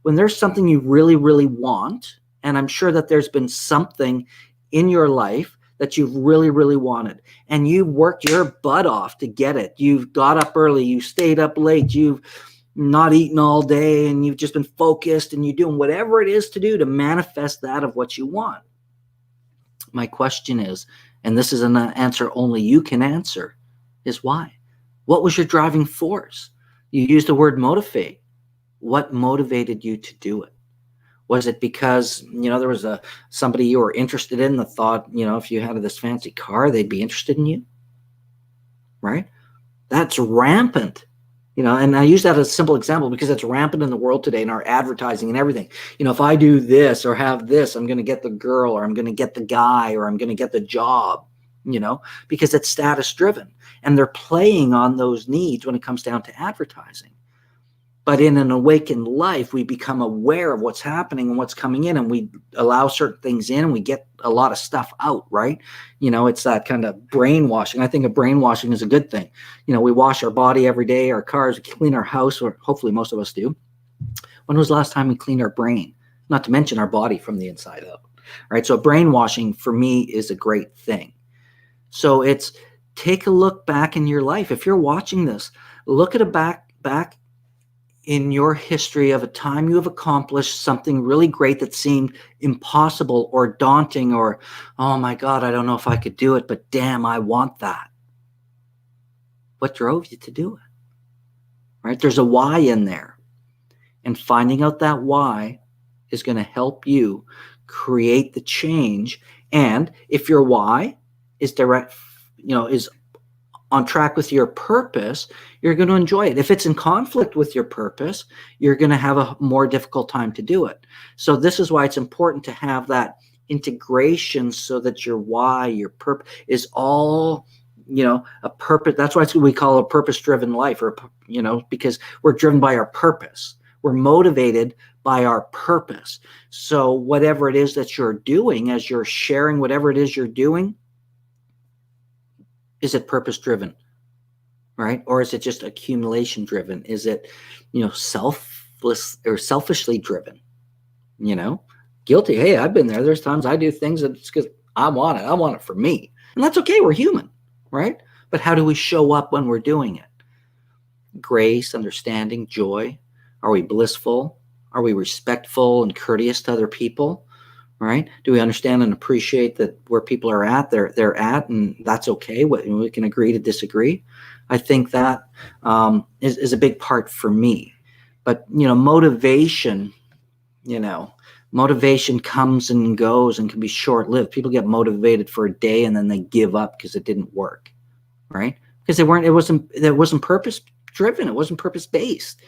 there's something you really, really want, and I'm sure that there's been something in your life that you've really, really wanted, and you worked your butt off to get it. You've got up early, you stayed up late, you've not eaten all day, and you've just been focused, and you're doing whatever it is to do to manifest that of what you want. My question is, and this is an answer only you can answer, is why? What was your driving force? You used the word motivate. What motivated you to do it? Was it because, there was somebody you were interested in that thought, if you had this fancy car, they'd be interested in you? Right? That's rampant. And I use that as a simple example because it's rampant in the world today in our advertising and everything. If I do this or have this, I'm going to get the girl, or I'm going to get the guy, or I'm going to get the job, because it's status driven. And they're playing on those needs when it comes down to advertising. But in an awakened life, we become aware of what's happening and what's coming in, and we allow certain things in, and we get a lot of stuff out, right? It's that kind of brainwashing. I think of brainwashing as a good thing. We wash our body every day, our cars, we clean our house, or hopefully most of us do. When was the last time we cleaned our brain? Not to mention our body from the inside out, right? So brainwashing for me is a great thing. So it's take a look back in your life. If you're watching this, look at a back in your history of a time you have accomplished something really great that seemed impossible or daunting, or, oh my God, I don't know if I could do it, but damn, I want that. What drove you to do it? Right? There's a why in there. And finding out that why is going to help you create the change. And if your why is is on track with your purpose, you're going to enjoy it. If it's in conflict with your purpose, you're going to have a more difficult time to do it. So this is why it's important to have that integration, so that your why, your purpose is all, a purpose. That's why we call it a purpose-driven life, or, because we're driven by our purpose. We're motivated by our purpose. So whatever it is that you're doing, as you're sharing whatever it is you're doing, is it purpose-driven, right? Or is it just accumulation-driven? Is it, selfless or selfishly driven? Guilty. Hey, I've been there. There's times I do things that it's because I want it. I want it for me. And that's okay. We're human, right? But how do we show up when we're doing it? Grace, understanding, joy. Are we blissful? Are we respectful and courteous to other people? Right? Do we understand and appreciate that where people are at, they're at, and that's okay? We can agree to disagree. I think that is a big part for me. But motivation, motivation comes and goes and can be short-lived. People get motivated for a day and then they give up because it didn't work, right? Because it wasn't purpose-driven. It wasn't purpose-based.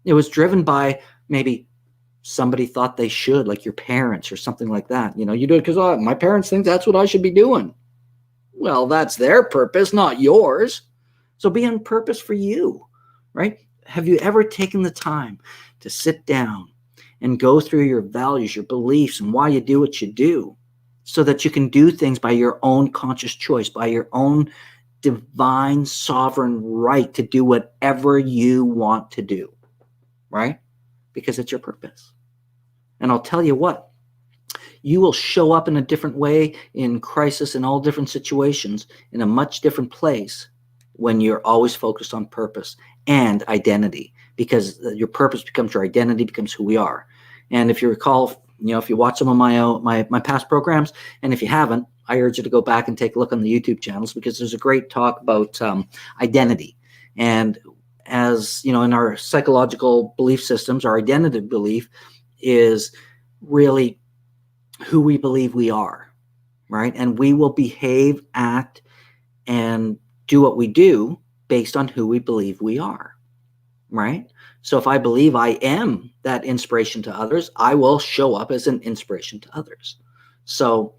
It was driven by maybe somebody thought they should, like your parents or something like that. You do it because my parents think that's what I should be doing. Well, that's their purpose, not yours. So be on purpose for you, right? Have you ever taken the time to sit down and go through your values, your beliefs, and why you do what you do, so that you can do things by your own conscious choice, by your own divine sovereign right to do whatever you want to do, right? Because it's your purpose. And I'll tell you what, you will show up in a different way in crisis, in all different situations, in a much different place when you're always focused on purpose and identity, because your purpose becomes your identity, becomes who we are. And if you recall, if you watch some of my past programs, and if you haven't, I urge you to go back and take a look on the YouTube channels, because there's a great talk about identity. And as in our psychological belief systems, our identity belief is really who we believe we are, right? And we will behave, act, and do what we do based on who we believe we are, right? So if I believe I am that inspiration to others, I will show up as an inspiration to others. So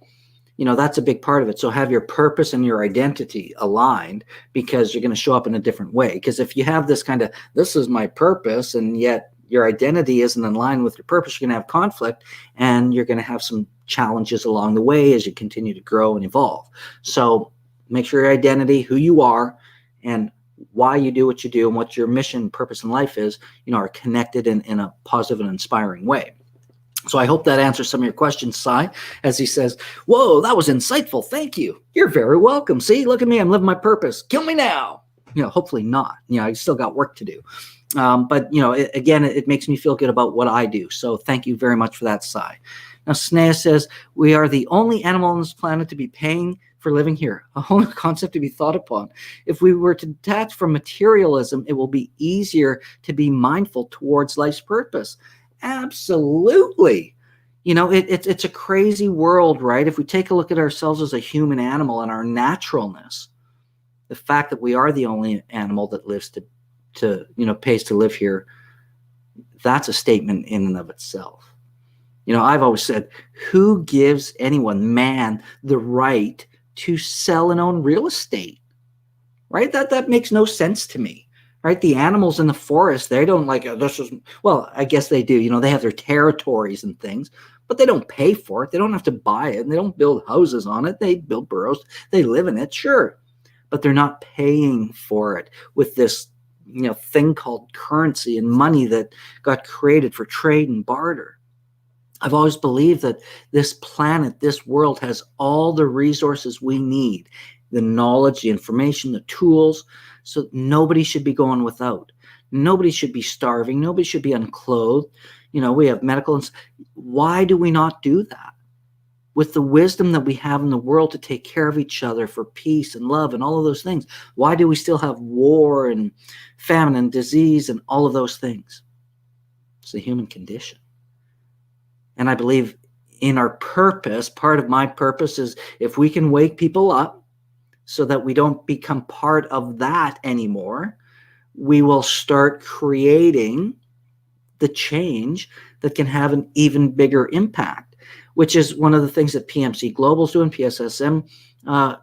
that's a big part of it. So have your purpose and your identity aligned, because you're going to show up in a different way. Because if you have this kind of, this is my purpose, and yet your identity isn't in line with your purpose, you're going to have conflict, and you're going to have some challenges along the way as you continue to grow and evolve. So make sure your identity, who you are, and why you do what you do, and what your mission, purpose in life is, are connected in a positive and inspiring way. So I hope that answers some of your questions, Sai, as he says, whoa, that was insightful. Thank you. You're very welcome. See, look at me. I'm living my purpose. Kill me now. Hopefully not. I still got work to do. But, it makes me feel good about what I do. So thank you very much for that, Sai. Now, Snea says, we are the only animal on this planet to be paying for living here, a whole concept to be thought upon. If we were to detach from materialism, it will be easier to be mindful towards life's purpose. Absolutely. It's a crazy world, right? If we take a look at ourselves as a human animal and our naturalness, the fact that we are the only animal that lives pays to live here, that's a statement in and of itself. I've always said, who gives anyone, man, the right to sell and own real estate, right? That makes no sense to me, right? The animals in the forest, they don't like, this is, well, I guess they do. They have their territories and things, but they don't pay for it. They don't have to buy it. And they don't build houses on it. They build burrows. They live in it, sure. But they're not paying for it with this, thing called currency and money that got created for trade and barter. I've always believed that this planet, this world has all the resources we need, the knowledge, the information, the tools, so nobody should be going without. Nobody should be starving. Nobody should be unclothed. We have medical. Why do we not do that? With the wisdom that we have in the world to take care of each other for peace and love and all of those things, why do we still have war and famine and disease and all of those things? It's the human condition. And I believe in our purpose, part of my purpose is if we can wake people up so that we don't become part of that anymore, we will start creating the change that can have an even bigger impact, which is one of the things that PMC Global is doing, PSSM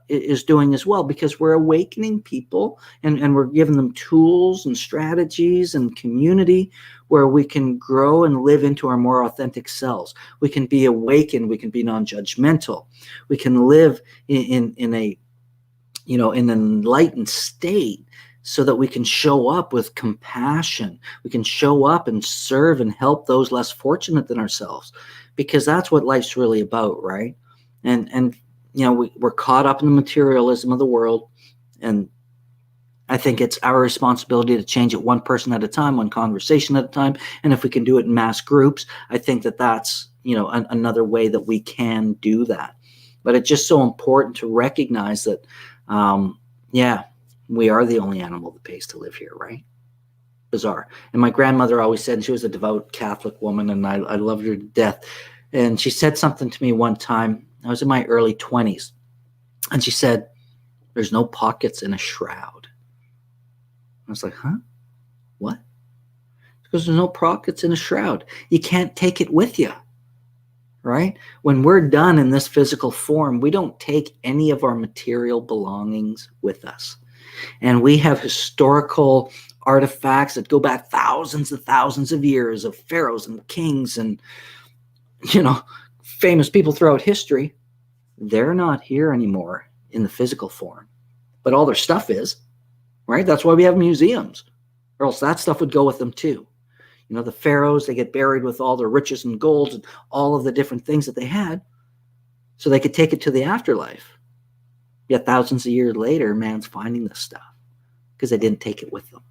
is doing as well, because we're awakening people and we're giving them tools and strategies and community where we can grow and live into our more authentic selves. We can be awakened. We can be non-judgmental. We can live in an enlightened state so that we can show up with compassion. We can show up and serve and help those less fortunate than ourselves, because that's what life's really about, right? And we're caught up in the materialism of the world, and I think it's our responsibility to change it one person at a time, one conversation at a time. And if we can do it in mass groups, I think that's another way that we can do that. But it's just so important to recognize that, we are the only animal that pays to live here, right? Bizarre. And my grandmother always said, and she was a devout Catholic woman, and I loved her to death. And she said something to me one time. I was in my early 20s. And she said, "There's no pockets in a shroud." I was like, huh? What? Because there's no pockets in a shroud. You can't take it with you, right? When we're done in this physical form, we don't take any of our material belongings with us. And we have historical artifacts that go back thousands and thousands of years of pharaohs and kings and, famous people throughout history. They're not here anymore in the physical form, but all their stuff is, right? That's why we have museums, or else that stuff would go with them too. The pharaohs, they get buried with all their riches and golds and all of the different things that they had so they could take it to the afterlife. Yet thousands of years later, man's finding this stuff because they didn't take it with them,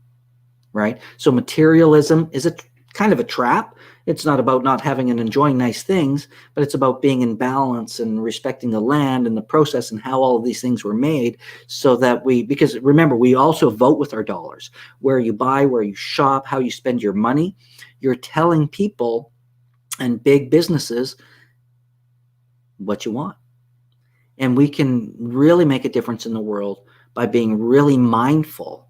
right? So materialism is a kind of a trap. It's not about not having and enjoying nice things, but it's about being in balance and respecting the land and the process and how all of these things were made, so that because remember, we also vote with our dollars. Where you buy, where you shop, how you spend your money, you're telling people and big businesses what you want. And we can really make a difference in the world by being really mindful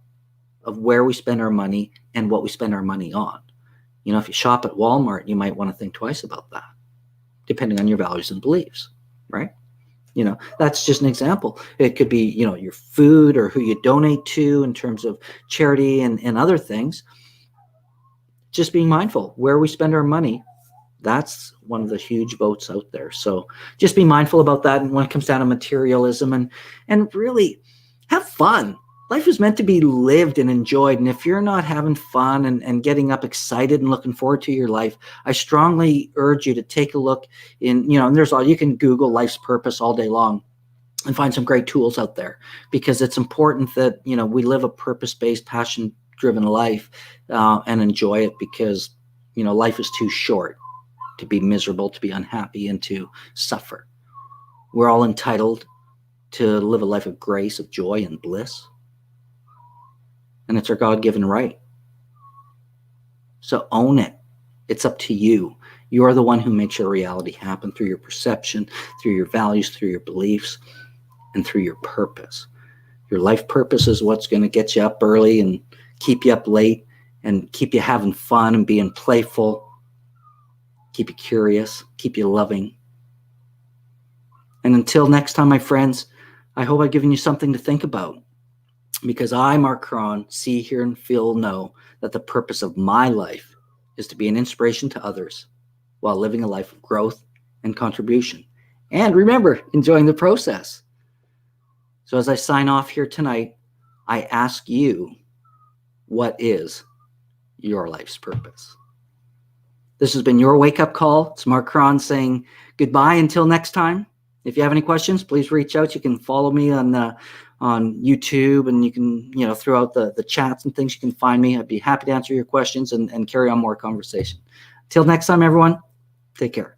of where we spend our money and what we spend our money on. If you shop at Walmart, you might want to think twice about that, depending on your values and beliefs, right? That's just an example. It could be, your food or who you donate to in terms of charity and other things. Just being mindful where we spend our money. That's one of the huge votes out there. So just be mindful about that. And when it comes down to materialism and really have fun. Life is meant to be lived and enjoyed. And if you're not having fun and getting up excited and looking forward to your life, I strongly urge you to take a look and there's you can Google life's purpose all day long and find some great tools out there, because it's important that, we live a purpose-based, passion-driven life and enjoy it, because, life is too short to be miserable, to be unhappy, and to suffer. We're all entitled to live a life of grace, of joy, and bliss. And it's our God-given right. So own it. It's up to you. You're the one who makes your reality happen through your perception, through your values, through your beliefs, and through your purpose. Your life purpose is what's going to get you up early and keep you up late and keep you having fun and being playful, keep you curious, keep you loving. And until next time, my friends, I hope I've given you something to think about. Because I, Marc Caron, see, hear, and feel, know that the purpose of my life is to be an inspiration to others while living a life of growth and contribution. And remember, enjoying the process. So as I sign off here tonight, I ask you, what is your life's purpose? This has been your wake-up call. It's Marc Caron saying goodbye until next time. If you have any questions, please reach out. You can follow me on YouTube, and you can, throughout the chats and things, you can find me. I'd be happy to answer your questions and carry on more conversation. Till next time, everyone, take care.